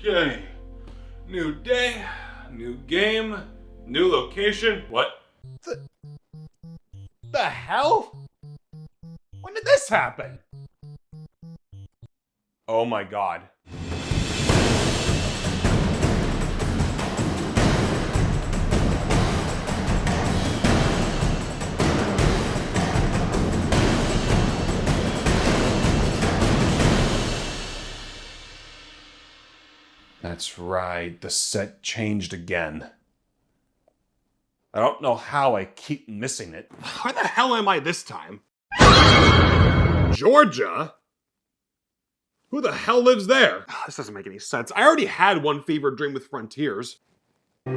Okay. New day, new game, new location. What? The hell? When did this happen? Oh my god. That's right, the set changed again. I don't know how I keep missing it. Where the hell am I this time? Georgia? Who the hell lives there? This doesn't make any sense. I already had one fever dream with Frontiers. You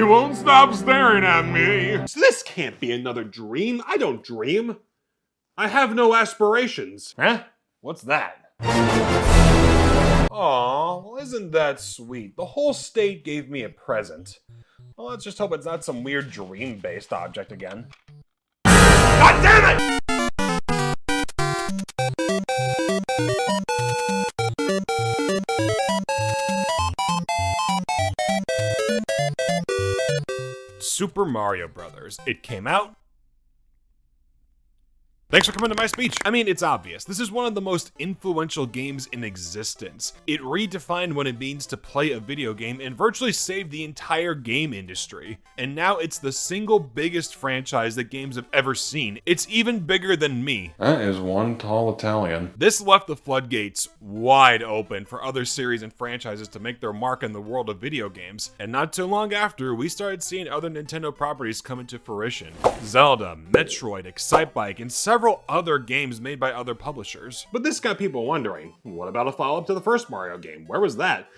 won't stop staring at me. So this can't be another dream. I don't dream. I have no aspirations. Huh? What's that? Aw, well isn't that sweet? The whole state gave me a present. Well, let's just hope it's not some weird dream-based object again. God damn it! Super Mario Brothers. It came out. Thanks for coming to my speech. I mean, it's obvious. This is one of the most influential games in existence. It redefined what it means to play a video game and virtually saved the entire game industry. And now it's the single biggest franchise that games have ever seen. It's even bigger than me. That is one tall Italian. This left the floodgates wide open for other series and franchises to make their mark in the world of video games. And not too long after, we started seeing other Nintendo properties come into fruition. Zelda, Metroid, Excitebike, and several other games made by other publishers. But this got people wondering, what about a follow-up to the first Mario game? Where was that?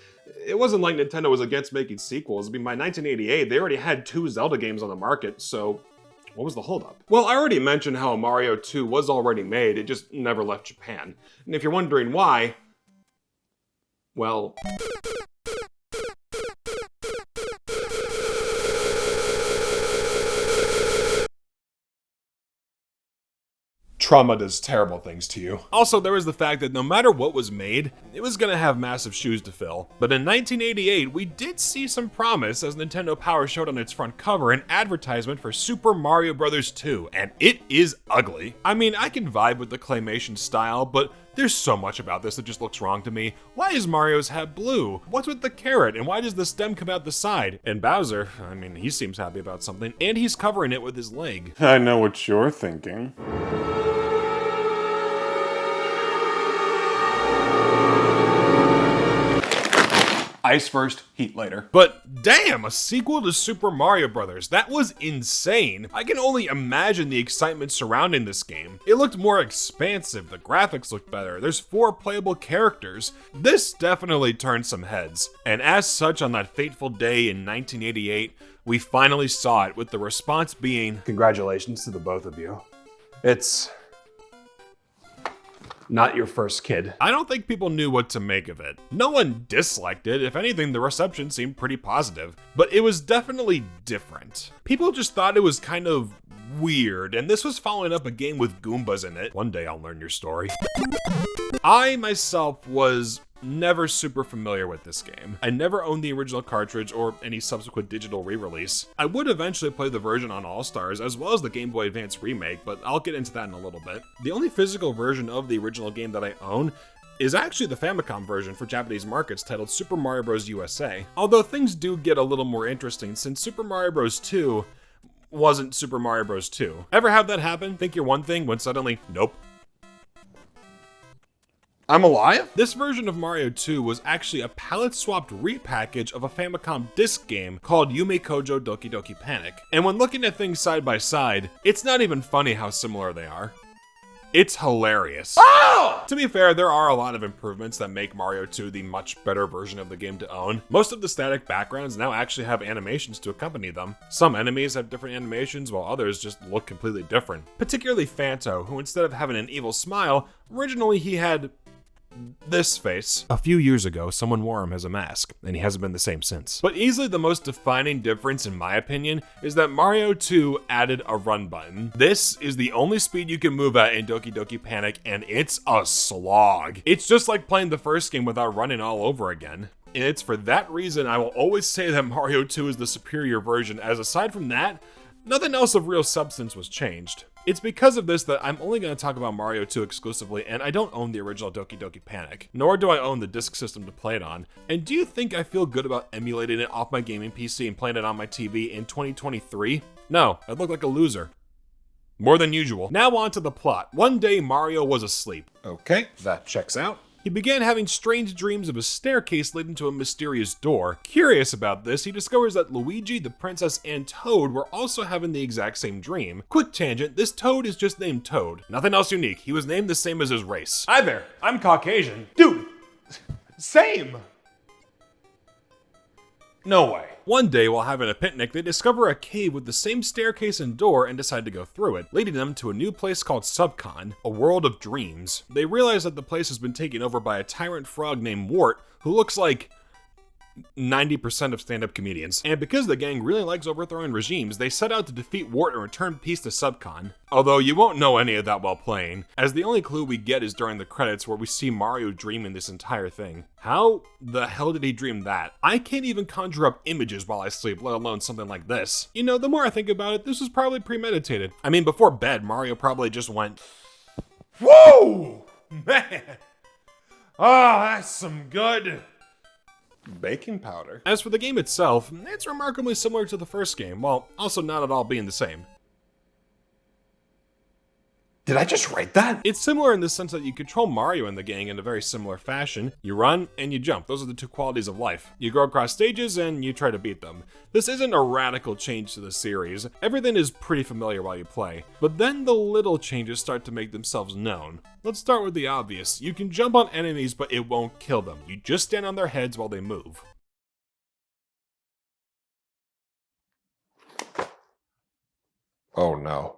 It wasn't like Nintendo was against making sequels. I mean, by 1988, they already had 2 Zelda games on the market, so what was the holdup? Well, I already mentioned how Mario 2 was already made, it just never left Japan. And if you're wondering why, well, trauma does terrible things to you. Also, there was the fact that no matter what was made, it was gonna have massive shoes to fill. But in 1988, we did see some promise as Nintendo Power showed on its front cover an advertisement for Super Mario Bros. 2, and it is ugly. I mean, I can vibe with the claymation style, but there's so much about this that just looks wrong to me. Why is Mario's hat blue? What's with the carrot? And why does the stem come out the side? And Bowser, I mean, he seems happy about something, and he's covering it with his leg. I know what you're thinking. Ice first, heat later. But damn, a sequel to Super Mario Bros. That was insane. I can only imagine the excitement surrounding this game. It looked more expansive, the graphics looked better, there's 4 playable characters. This definitely turned some heads. And as such, on that fateful day in 1988, we finally saw it, with the response being, congratulations to the both of you. It's not your first kid. I don't think people knew what to make of it. No one disliked it. If anything, the reception seemed pretty positive. But it was definitely different. People just thought it was kind of weird, and this was following up a game with Goombas in it. One day I'll learn your story. I myself was never super familiar with this game. I never owned the original cartridge or any subsequent digital re-release. I would eventually play the version on All-Stars as well as the Game Boy Advance remake, but I'll get into that in a little bit. The only physical version of the original game that I own is actually the Famicom version for Japanese markets titled Super Mario Bros. USA. Although things do get a little more interesting since Super Mario Bros. 2 wasn't Super Mario Bros. 2. Ever have that happen? Think you're one thing when suddenly, nope. I'm alive? This version of Mario 2 was actually a palette-swapped repackage of a Famicom disc game called Yume Kojo Doki Doki Panic. And when looking at things side by side, it's not even funny how similar they are. It's hilarious. Oh! To be fair, there are a lot of improvements that make Mario 2 the much better version of the game to own. Most of the static backgrounds now actually have animations to accompany them. Some enemies have different animations, while others just look completely different. Particularly Phanto, who instead of having an evil smile, originally he had this face. A few years ago, someone wore him as a mask, and he hasn't been the same since. But easily the most defining difference, in my opinion, is that Mario 2 added a run button. This is the only speed you can move at in Doki Doki Panic, and it's a slog. It's just like playing the first game without running all over again. And it's for that reason I will always say that Mario 2 is the superior version, as aside from that, nothing else of real substance was changed. It's because of this that I'm only going to talk about Mario 2 exclusively, and I don't own the original Doki Doki Panic, nor do I own the disc system to play it on. And do you think I feel good about emulating it off my gaming PC and playing it on my TV in 2023? No, I'd look like a loser. More than usual. Now on to the plot. One day Mario was asleep. Okay, that checks out. He began having strange dreams of a staircase leading to a mysterious door. Curious about this, he discovers that Luigi, the princess, and Toad were also having the exact same dream. Quick tangent, this Toad is just named Toad. Nothing else unique. He was named the same as his race. Hi there, I'm Caucasian. Dude, same. No way. One day, while having a picnic, they discover a cave with the same staircase and door and decide to go through it, leading them to a new place called Subcon, a world of dreams. They realize that the place has been taken over by a tyrant frog named Wart, who looks like 90% of stand-up comedians. And because the gang really likes overthrowing regimes, they set out to defeat Wart and return peace to Subcon. Although you won't know any of that while playing, as the only clue we get is during the credits where we see Mario dreaming this entire thing. How the hell did he dream that? I can't even conjure up images while I sleep, let alone something like this. You know, the more I think about it, this was probably premeditated. I mean, before bed, Mario probably just went, Whoa! Man! Oh, that's some good baking powder. As for the game itself, it's remarkably similar to the first game, while also not at all being the same. Did I just write that? It's similar in the sense that you control Mario and the gang in a very similar fashion. You run and you jump. Those are the two qualities of life. You go across stages and you try to beat them. This isn't a radical change to the series. Everything is pretty familiar while you play. But then the little changes start to make themselves known. Let's start with the obvious. You can jump on enemies, but it won't kill them. You just stand on their heads while they move. Oh no.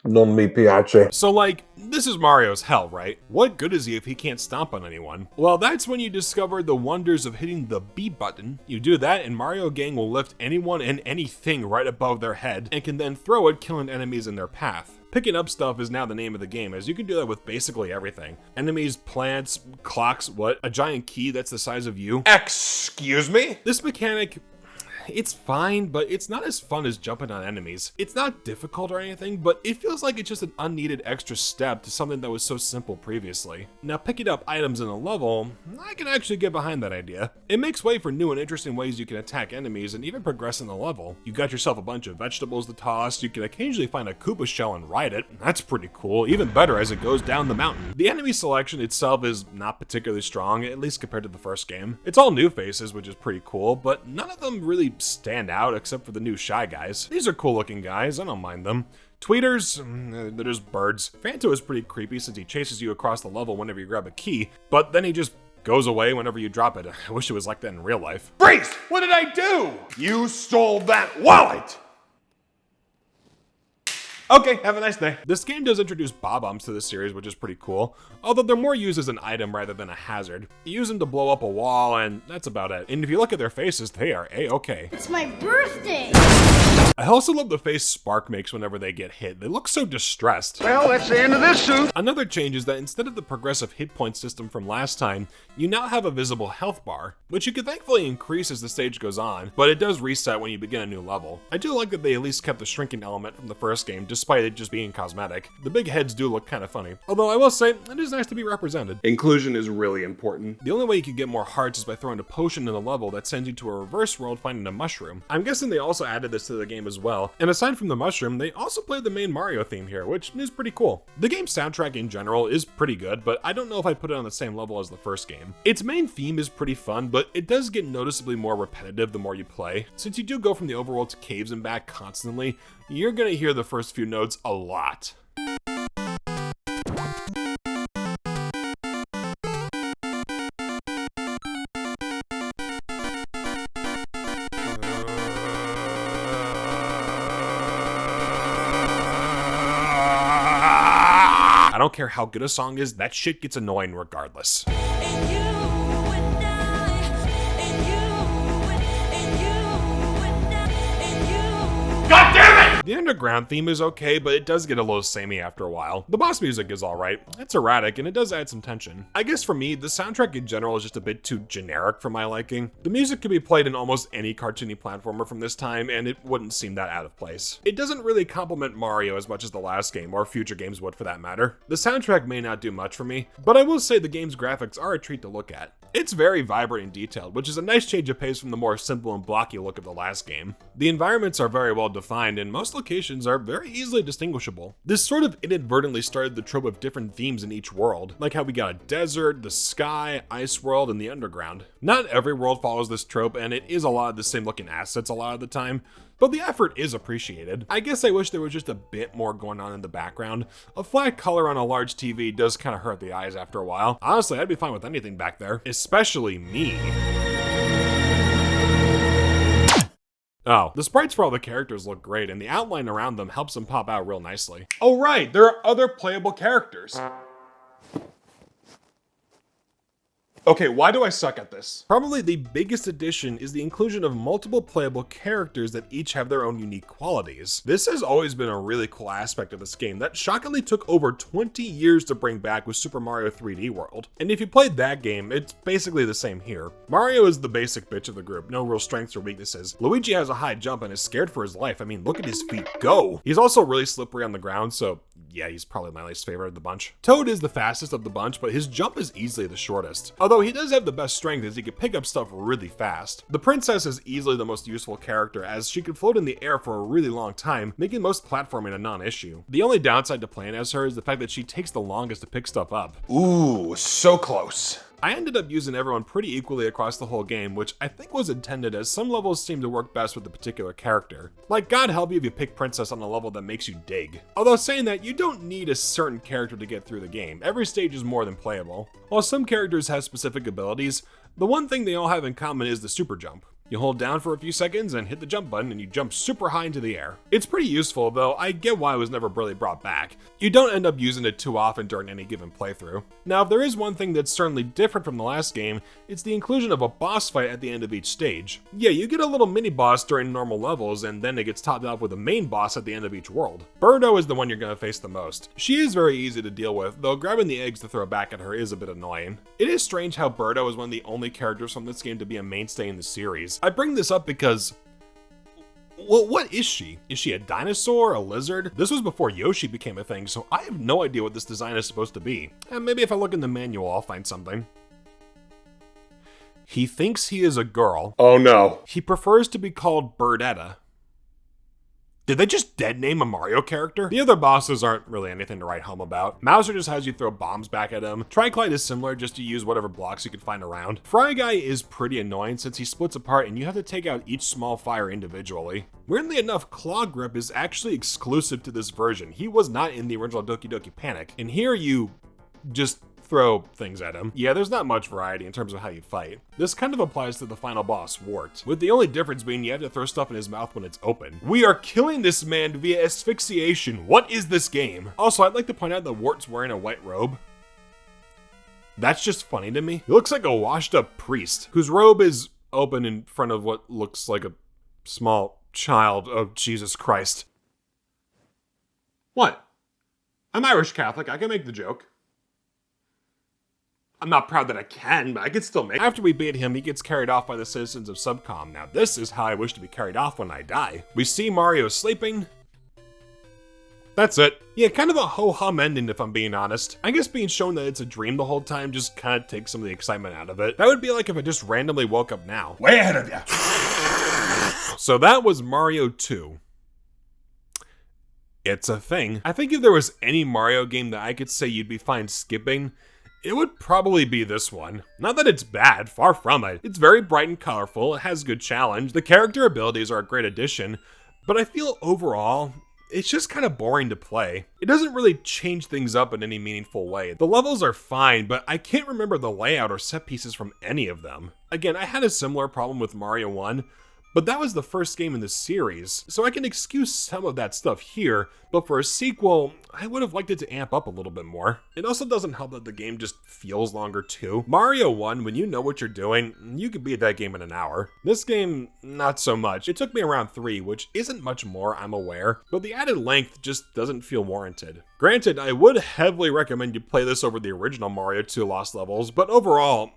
Non mi piace. So like, this is Mario's hell, right? What good is he if he can't stomp on anyone? Well, that's when you discover the wonders of hitting the B button. You do that and Mario Gang will lift anyone and anything right above their head and can then throw it, killing enemies in their path. Picking up stuff is now the name of the game, as you can do that with basically everything. Enemies, plants, clocks, what? A giant key that's the size of you? Excuse me? This mechanic, it's fine, but it's not as fun as jumping on enemies. It's not difficult or anything, but it feels like it's just an unneeded extra step to something that was so simple previously. Now, picking up items in a level, I can actually get behind that idea. It makes way for new and interesting ways you can attack enemies and even progress in the level. You got yourself a bunch of vegetables to toss, you can occasionally find a Koopa shell and ride it. That's pretty cool, even better as it goes down the mountain. The enemy selection itself is not particularly strong, at least compared to the first game. It's all new faces, which is pretty cool, but none of them really stand out except for the new Shy Guys. These are cool looking guys, I don't mind them. Tweeters, they're just birds. Phanto is pretty creepy since he chases you across the level whenever you grab a key, but then he just goes away whenever you drop it. I wish it was like that in real life. Freeze! What did I do? You stole that wallet! Okay, have a nice day. This game does introduce bob-ombs to the series, which is pretty cool, although they're more used as an item rather than a hazard. You use them to blow up a wall, and that's about it. And if you look at their faces, they are A-okay. It's my birthday! I also love the face Spark makes whenever they get hit. They look so distressed. Well, that's the end of this suit. Another change is that instead of the progressive hit point system from last time, you now have a visible health bar, which you can thankfully increase as the stage goes on, but it does reset when you begin a new level. I do like that they at least kept the shrinking element from the first game, despite it just being cosmetic. The big heads do look kind of funny, although I will say, it is nice to be represented. Inclusion is really important. The only way you can get more hearts is by throwing a potion in the level that sends you to a reverse world finding a mushroom. I'm guessing they also added this to the game as well, and aside from the mushroom, they also played the main Mario theme here, which is pretty cool. The game's soundtrack in general is pretty good, but I don't know if I'd put it on the same level as the first game. Its main theme is pretty fun, but it does get noticeably more repetitive the more you play. Since you do go from the overworld to caves and back constantly, you're gonna hear the first few notes a lot. don't care how good a song is, that shit gets annoying regardless. God damn it! The underground theme is okay, but it does get a little samey after a while. The boss music is alright. It's erratic, and it does add some tension. I guess for me, the soundtrack in general is just a bit too generic for my liking. The music could be played in almost any cartoony platformer from this time, and it wouldn't seem that out of place. It doesn't really complement Mario as much as the last game, or future games would for that matter. The soundtrack may not do much for me, but I will say the game's graphics are a treat to look at. It's very vibrant and detailed, which is a nice change of pace from the more simple and blocky look of the last game. The environments are very well defined, and most locations are very easily distinguishable. This sort of inadvertently started the trope of different themes in each world, like how we got a desert, the sky, ice world, and the underground. Not every world follows this trope, and it is a lot of the same looking assets a lot of the time, but the effort is appreciated. I guess I wish there was just a bit more going on in the background. A flat color on a large TV does kind of hurt the eyes after a while. Honestly, I'd be fine with anything back there, especially me. Oh, the sprites for all the characters look great, and the outline around them helps them pop out real nicely. Oh right, there are other playable characters. Okay, why do I suck at this? Probably the biggest addition is the inclusion of multiple playable characters that each have their own unique qualities. This has always been a really cool aspect of this game that shockingly took over 20 years to bring back with Super Mario 3D World. And if you played that game, it's basically the same here. Mario is the basic bitch of the group, no real strengths or weaknesses. Luigi has a high jump and is scared for his life. I mean, look at his feet go! He's also really slippery on the ground, so yeah, he's probably my least favorite of the bunch. Toad is the fastest of the bunch, but his jump is easily the shortest. Although he does have the best strength as he can pick up stuff really fast. The princess is easily the most useful character as she can float in the air for a really long time, making most platforming a non-issue. The only downside to playing as her is the fact that she takes the longest to pick stuff up. Ooh, so close. I ended up using everyone pretty equally across the whole game, which I think was intended as some levels seem to work best with a particular character. Like, God help you if you pick Princess on a level that makes you dig. Although saying that, you don't need a certain character to get through the game. Every stage is more than playable. While some characters have specific abilities, the one thing they all have in common is the super jump. You hold down for a few seconds and hit the jump button and you jump super high into the air. It's pretty useful, though I get why it was never really brought back. You don't end up using it too often during any given playthrough. Now, if there is one thing that's certainly different from the last game, it's the inclusion of a boss fight at the end of each stage. Yeah, you get a little mini boss during normal levels, and then it gets topped off with a main boss at the end of each world. Birdo is the one you're gonna face the most. She is very easy to deal with, though grabbing the eggs to throw back at her is a bit annoying. It is strange how Birdo is one of the only characters from this game to be a mainstay in the series. I bring this up because, well, what is she? Is she a dinosaur, a lizard? This was before Yoshi became a thing, so I have no idea what this design is supposed to be. And maybe if I look in the manual, I'll find something. He thinks he is a girl. Oh no. He prefers to be called Birdetta. Did they just dead name a Mario character? The other bosses aren't really anything to write home about. Mouser just has you throw bombs back at him. Triclite is similar, just to use whatever blocks you can find around. Fry Guy is pretty annoying since he splits apart and you have to take out each small fire individually. Weirdly enough, Claw Grip is actually exclusive to this version. He was not in the original Doki Doki Panic. And here you just throw things at him. Yeah, there's not much variety in terms of how you fight. This kind of applies to the final boss, Wart, with the only difference being you have to throw stuff in his mouth when it's open. We are killing this man via asphyxiation. What is this game? Also, I'd like to point out that Wart's wearing a white robe. That's just funny to me. He looks like a washed up priest whose robe is open in front of what looks like a small child. Oh, Jesus Christ. What? I'm Irish Catholic, I can make the joke. I'm not proud that I can, but I can still make it. After we beat him, he gets carried off by the citizens of Subcom. Now this is how I wish to be carried off when I die. We see Mario sleeping. That's it. Yeah, kind of a ho-hum ending if I'm being honest. I guess being shown that it's a dream the whole time just kind of takes some of the excitement out of it. That would be like if I just randomly woke up now. Way ahead of you. So that was Mario 2. It's a thing. I think if there was any Mario game that I could say you'd be fine skipping, it would probably be this one. Not that it's bad, far from it. It's very bright and colorful, it has good challenge, the character abilities are a great addition, but I feel overall, it's just kind of boring to play. It doesn't really change things up in any meaningful way. The levels are fine, but I can't remember the layout or set pieces from any of them. Again, I had a similar problem with Mario 1, But that was the first game in the series, so I can excuse some of that stuff here, but for a sequel, I would have liked it to amp up a little bit more. It also doesn't help that the game just feels longer too. Mario 1, when you know what you're doing, you could beat that game in an hour. This game, not so much. It took me around 3, which isn't much more, I'm aware, but the added length just doesn't feel warranted. Granted, I would heavily recommend you play this over the original Mario 2 Lost Levels, but overall,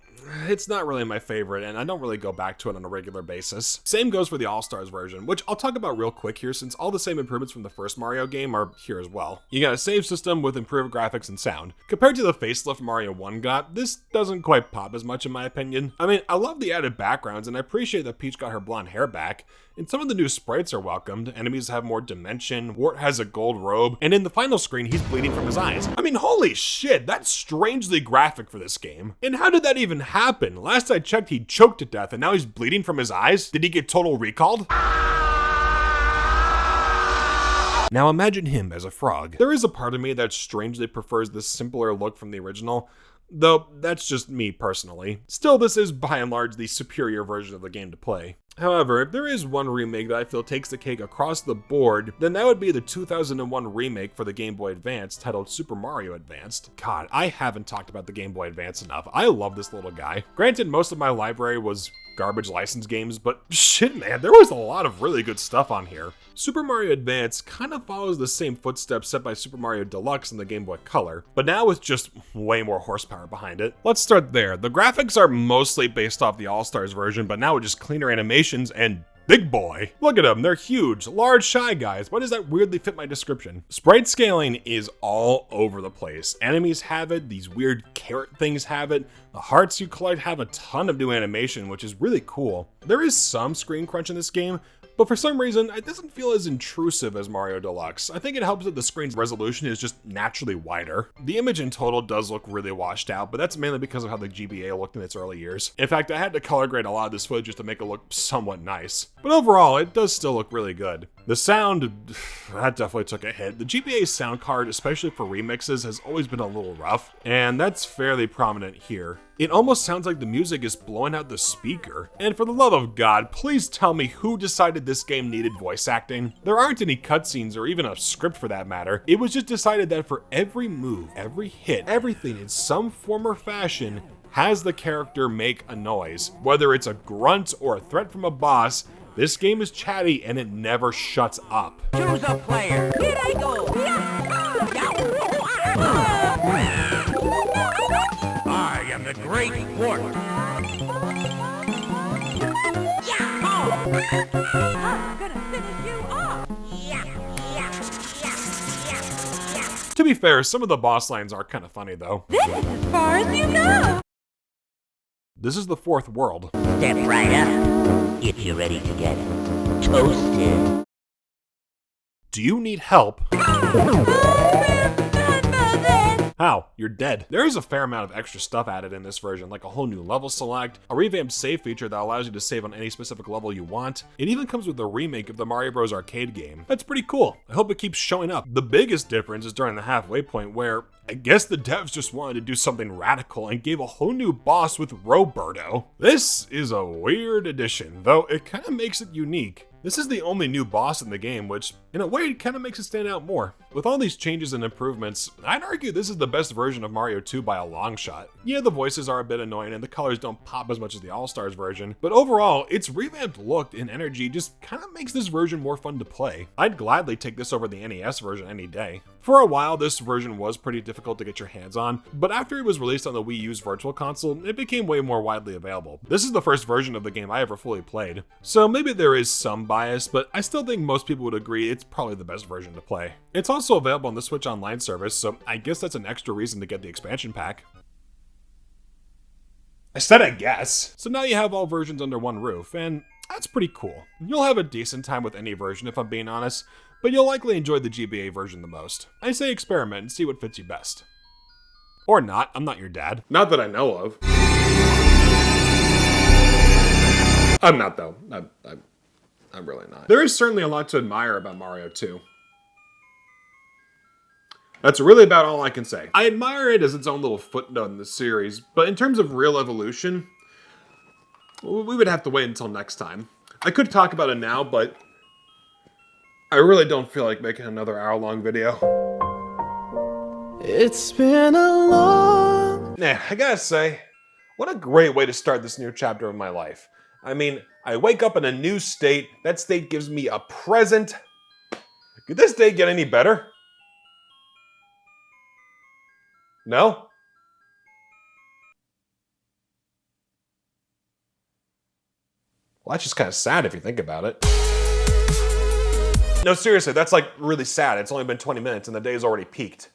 it's not really my favorite, and I don't really go back to it on a regular basis. Same goes for the All-Stars version, which I'll talk about real quick here since all the same improvements from the first Mario game are here as well. You got a save system with improved graphics and sound. Compared to the facelift Mario 1 got, this doesn't quite pop as much in my opinion. I mean, I love the added backgrounds, and I appreciate that Peach got her blonde hair back, and some of the new sprites are welcomed. Enemies have more dimension, Wart has a gold robe, and in the final screen, he's bleeding from his eyes. I mean, holy shit, that's strangely graphic for this game. And how did that even happen? Last I checked, he choked to death, and now he's bleeding from his eyes? Did he get total recalled? Now imagine him as a frog. There is a part of me that strangely prefers this simpler look from the original, though that's just me personally. Still, this is by and large the superior version of the game to play. However, if there is one remake that I feel takes the cake across the board, then that would be the 2001 remake for the Game Boy Advance titled Super Mario Advanced. God, I haven't talked about the Game Boy Advance enough. I love this little guy. Granted, most of my library was garbage license games, but shit man, there was a lot of really good stuff on here. Super Mario Advance kind of follows the same footsteps set by Super Mario Deluxe in the Game Boy Color, but now with just way more horsepower behind it. Let's start there. The graphics are mostly based off the All-Stars version, but now with just cleaner animations and big boy. Look at them, they're huge, large, shy guys. Why does that weirdly fit my description? Sprite scaling is all over the place. Enemies have it, these weird carrot things have it, the hearts you collect have a ton of new animation, which is really cool. There is some screen crunch in this game, but for some reason, it doesn't feel as intrusive as Mario Deluxe. I think it helps that the screen's resolution is just naturally wider. The image in total does look really washed out, but that's mainly because of how the GBA looked in its early years. In fact, I had to color grade a lot of this footage just to make it look somewhat nice. But overall, it does still look really good. The sound, that definitely took a hit. The GBA sound card, especially for remixes, has always been a little rough, and that's fairly prominent here. It almost sounds like the music is blowing out the speaker. And for the love of God, please tell me who decided this game needed voice acting? There aren't any cutscenes or even a script for that matter. It was just decided that for every move, every hit, everything in some form or fashion has the character make a noise. Whether it's a grunt or a threat from a boss, this game is chatty and it never shuts up. Choose a player. Here I go. I am the Great Wart. I'm gonna finish you off. To be fair, some of the boss lines are kind of funny though. This is as far as you go. This is the fourth world. Step right up if you're ready to get toasted. Do you need help? Grandmother! How? You're dead. There is a fair amount of extra stuff added in this version, like a whole new level select, a revamped save feature that allows you to save on any specific level you want. It even comes with a remake of the Mario Bros. Arcade game. That's pretty cool. I hope it keeps showing up. The biggest difference is during the halfway point where I guess the devs just wanted to do something radical and gave a whole new boss with Roberto. This is a weird addition, though it kind of makes it unique. This is the only new boss in the game, which in a way kind of makes it stand out more. With all these changes and improvements, I'd argue this is the best version of Mario 2 by a long shot. Yeah, the voices are a bit annoying and the colors don't pop as much as the All-Stars version, but overall, its revamped look and energy just kind of makes this version more fun to play. I'd gladly take this over the NES version any day. For a while, this version was pretty difficult to get your hands on, but after it was released on the Wii U's Virtual Console, it became way more widely available. This is the first version of the game I ever fully played, so maybe there is some bias, but I still think most people would agree it's probably the best version to play. It's also available on the Switch Online service, so I guess that's an extra reason to get the expansion pack. I said I guess. So now you have all versions under one roof, and that's pretty cool. You'll have a decent time with any version if I'm being honest, but you'll likely enjoy the GBA version the most. I say experiment and see what fits you best. Or not, I'm not your dad. Not that I know of. I'm not though. I'm really not. There is certainly a lot to admire about Mario 2. That's really about all I can say. I admire it as its own little footnote in the series, but in terms of real evolution, we would have to wait until next time. I could talk about it now, but I really don't feel like making another hour-long video. It's been a long... Nah, I gotta say, what a great way to start this new chapter of my life. I mean, I wake up in a new state, that state gives me a present. Could this day get any better? No? Well, that's just kind of sad if you think about it. No, seriously, that's like really sad. It's only been 20 minutes and the day's already peaked.